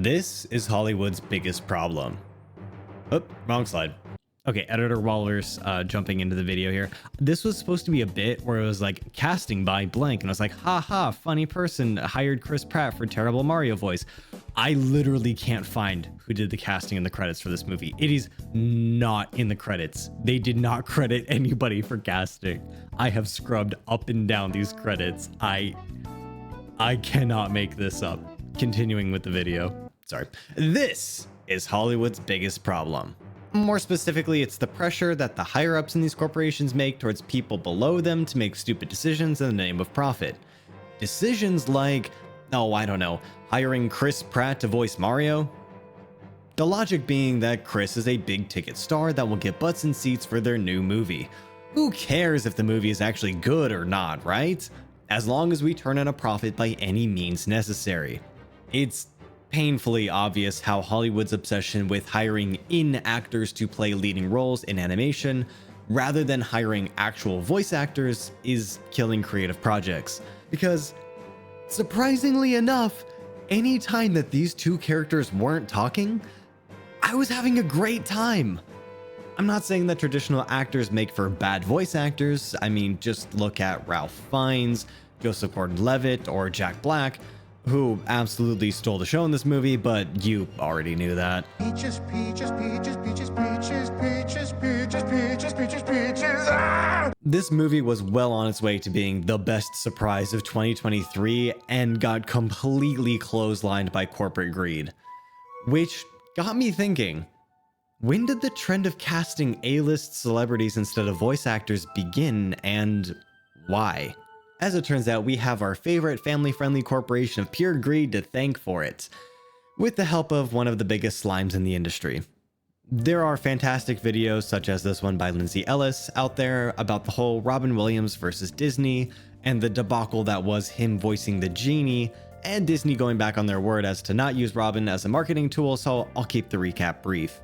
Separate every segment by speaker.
Speaker 1: This is Hollywood's biggest problem. Oh, wrong slide. Okay, editor Waller's jumping into the video here. This was supposed to be a bit where it was like casting by blank, and I was like, haha, funny person hired Chris Pratt for terrible Mario voice. I literally can't find who did the casting in the credits for this movie. It is not in the credits. They did not credit anybody for casting. I have scrubbed up and down these credits. I cannot make this up. Continuing with the video. Sorry. This is Hollywood's biggest problem. More specifically, it's the pressure that the higher ups in these corporations make towards people below them to make stupid decisions in the name of profit. Decisions like, oh, I don't know, hiring Chris Pratt to voice Mario? The logic being that Chris is a big ticket star that will get butts in seats for their new movie. Who cares if the movie is actually good or not, right? As long as we turn in a profit by any means necessary. It's painfully obvious how Hollywood's obsession with hiring in actors to play leading roles in animation rather than hiring actual voice actors is killing creative projects. Because surprisingly enough, any time that these two characters weren't talking, I was having a great time. I'm not saying that traditional actors make for bad voice actors. I mean, just look at Ralph Fiennes, Joseph Gordon-Levitt, or Jack Black, who absolutely stole the show in this movie, but you already knew that.
Speaker 2: Peaches, peaches, peaches, peaches, peaches, peaches, peaches, peaches, peaches, peaches. Ah!
Speaker 1: This movie was well on its way to being the best surprise of 2023 and got completely clotheslined by corporate greed. Which got me thinking, when did the trend of casting A-list celebrities instead of voice actors begin, and why? As it turns out, we have our favorite family-friendly corporation of pure greed to thank for it, with the help of one of the biggest slimes in the industry. There are fantastic videos such as this one by Lindsay Ellis out there about the whole Robin Williams versus Disney and the debacle that was him voicing the genie and Disney going back on their word as to not use Robin as a marketing tool, so I'll keep the recap brief.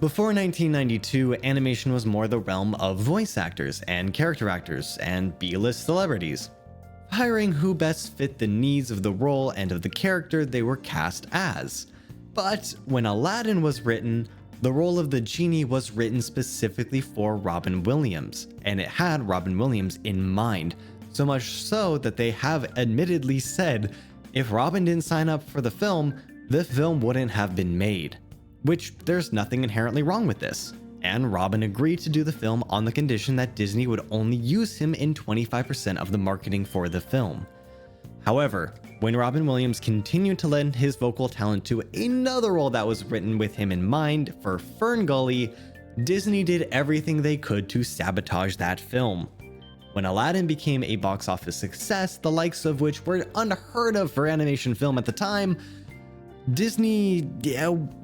Speaker 1: Before 1992, animation was more the realm of voice actors and character actors and B-list celebrities, hiring who best fit the needs of the role and of the character they were cast as. But when Aladdin was written, the role of the genie was written specifically for Robin Williams, and it had Robin Williams in mind, so much so that they have admittedly said if Robin didn't sign up for the film wouldn't have been made. Which there's nothing inherently wrong with this. And Robin agreed to do the film on the condition that Disney would only use him in 25% of the marketing for the film. However, when Robin Williams continued to lend his vocal talent to another role that was written with him in mind for Ferngully, Disney did everything they could to sabotage that film. When Aladdin became a box office success, the likes of which were unheard of for animation film at the time, Disney,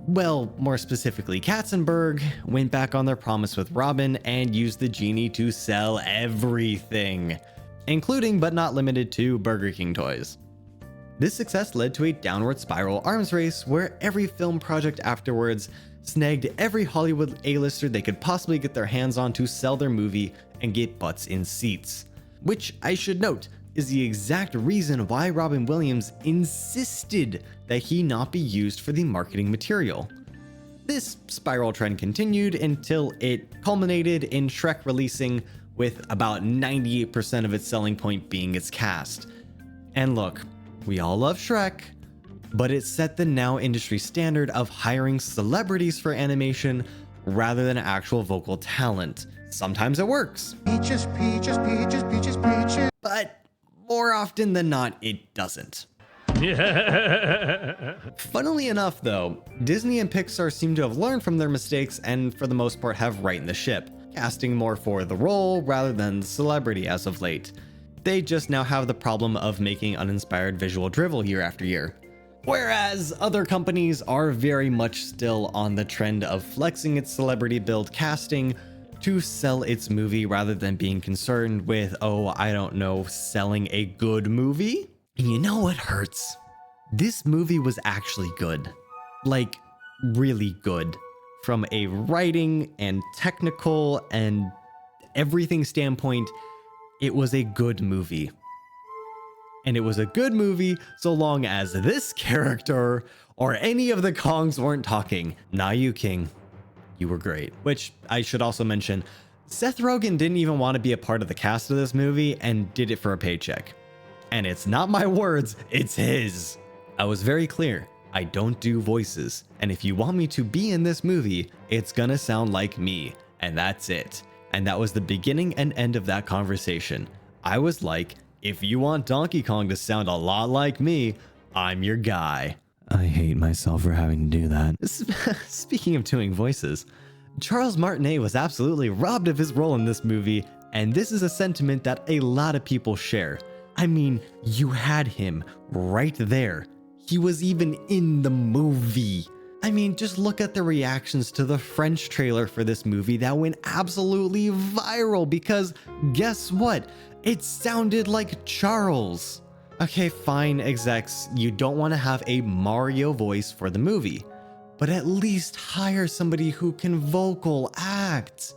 Speaker 1: well, more specifically Katzenberg, went back on their promise with Robin and used the genie to sell everything, including but not limited to Burger King toys. This success led to a downward spiral arms race where every film project afterwards snagged every Hollywood A-lister they could possibly get their hands on to sell their movie and get butts in seats. Which, I should note, is the exact reason why Robin Williams insisted that he not be used for the marketing material. This spiral trend continued until it culminated in Shrek releasing with about 98% of its selling point being its cast. And look, we all love Shrek, but it set the now industry standard of hiring celebrities for animation rather than actual vocal talent. Sometimes it works.
Speaker 2: Peaches, peaches, peaches, peaches, peaches.
Speaker 1: But more often than not, it doesn't. Funnily enough though, Disney and Pixar seem to have learned from their mistakes and for the most part have righted the ship, casting more for the role rather than the celebrity as of late. They just now have the problem of making uninspired visual drivel year after year. Whereas other companies are very much still on the trend of flexing its celebrity build casting to sell its movie rather than being concerned with, oh, I don't know, selling a good movie? And you know what hurts? This movie was actually good. Like, really good. From a writing and technical and everything standpoint, it was a good movie. And it was a good movie so long as this character or any of the Kongs weren't talking. Not you, King. You were great. Which I should also mention, Seth Rogen didn't even want to be a part of the cast of this movie and did it for a paycheck. And it's not my words, it's his. I was very clear. I don't do voices. And if you want me to be in this movie, it's gonna sound like me. And that's it. And that was the beginning and end of that conversation. I was like, if you want Donkey Kong to sound a lot like me, I'm your guy. I hate myself for having to do that. Speaking of doing voices, Charles Martinet was absolutely robbed of his role in this movie, and this is a sentiment that a lot of people share. I mean, you had him right there. He was even in the movie. I mean, just look at the reactions to the French trailer for this movie that went absolutely viral because guess what? It sounded like Charles. Okay, fine, execs, you don't want to have a Mario voice for the movie, but at least hire somebody who can vocal act.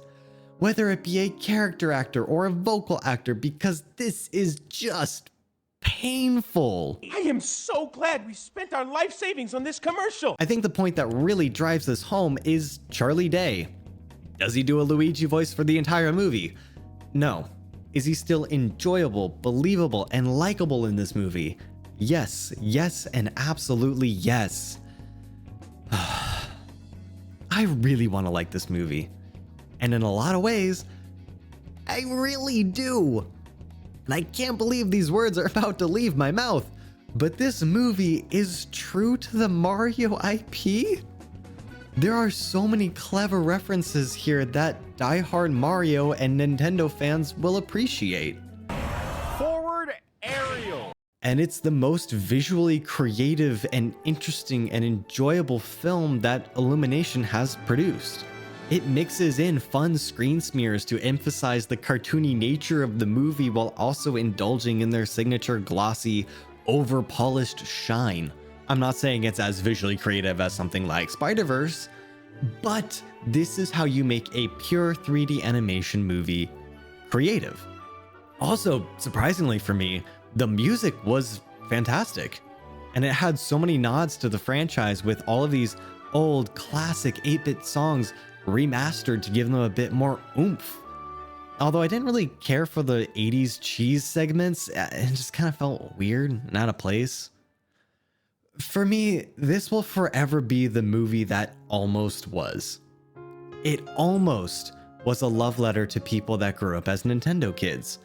Speaker 1: Whether it be a character actor or a vocal actor, because this is just painful.
Speaker 3: I am so glad we spent our life savings on this commercial.
Speaker 1: I think the point that really drives this home is Charlie Day. Does he do a Luigi voice for the entire movie? No. Is he still enjoyable, believable, and likable in this movie? Yes, yes, and absolutely yes. I really want to like this movie. And in a lot of ways, I really do. And I can't believe these words are about to leave my mouth. But this movie is true to the Mario IP? There are so many clever references here that die-hard Mario and Nintendo fans will appreciate.
Speaker 3: Forward aerial.
Speaker 1: And it's the most visually creative and interesting and enjoyable film that Illumination has produced. It mixes in fun screen smears to emphasize the cartoony nature of the movie while also indulging in their signature glossy, over-polished shine. I'm not saying it's as visually creative as something like Spider-Verse, but this is how you make a pure 3D animation movie creative. Also, surprisingly for me, the music was fantastic. And it had so many nods to the franchise with all of these old classic 8-bit songs remastered to give them a bit more oomph. Although I didn't really care for the 80s cheese segments, it just kind of felt weird and out of place. For me, this will forever be the movie that almost was. It almost was a love letter to people that grew up as Nintendo kids.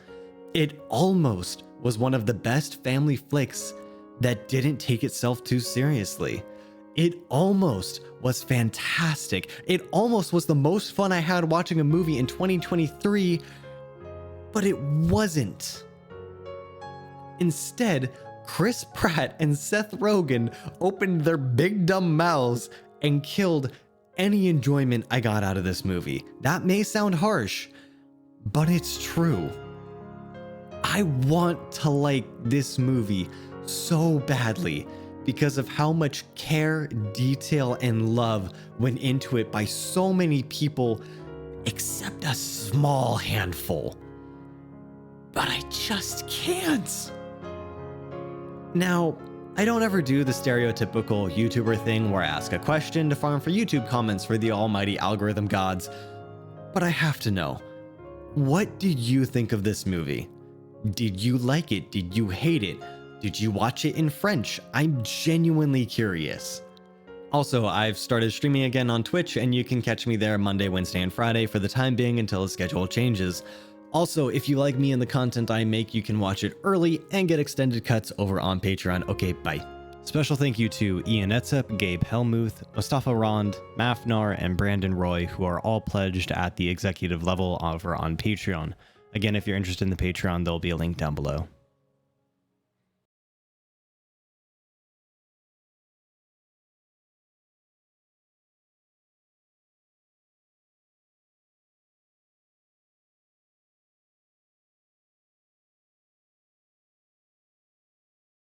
Speaker 1: It almost was one of the best family flicks that didn't take itself too seriously. It almost was fantastic. It almost was the most fun I had watching a movie in 2023, but it wasn't. Instead, Chris Pratt and Seth Rogen opened their big dumb mouths and killed any enjoyment I got out of this movie. That may sound harsh, but it's true. I want to like this movie so badly because of how much care, detail, and love went into it by so many people, except a small handful. But I just can't. Now, I don't ever do the stereotypical YouTuber thing where I ask a question to farm for YouTube comments for the almighty algorithm gods, but I have to know, what did you think of this movie? Did you like it? Did you hate it? Did you watch it in French? I'm genuinely curious. Also, I've started streaming again on Twitch, and you can catch me there Monday, Wednesday, and Friday for the time being until the schedule changes. Also, if you like me and the content I make, you can watch it early and get extended cuts over on Patreon. Okay, bye. Special thank you to Ian Etzep, Gabe Helmuth, Mustafa Rond, Mafnar, and Brandon Roy, who are all pledged at the executive level over on Patreon. Again, if you're interested in the Patreon, there'll be a link down below.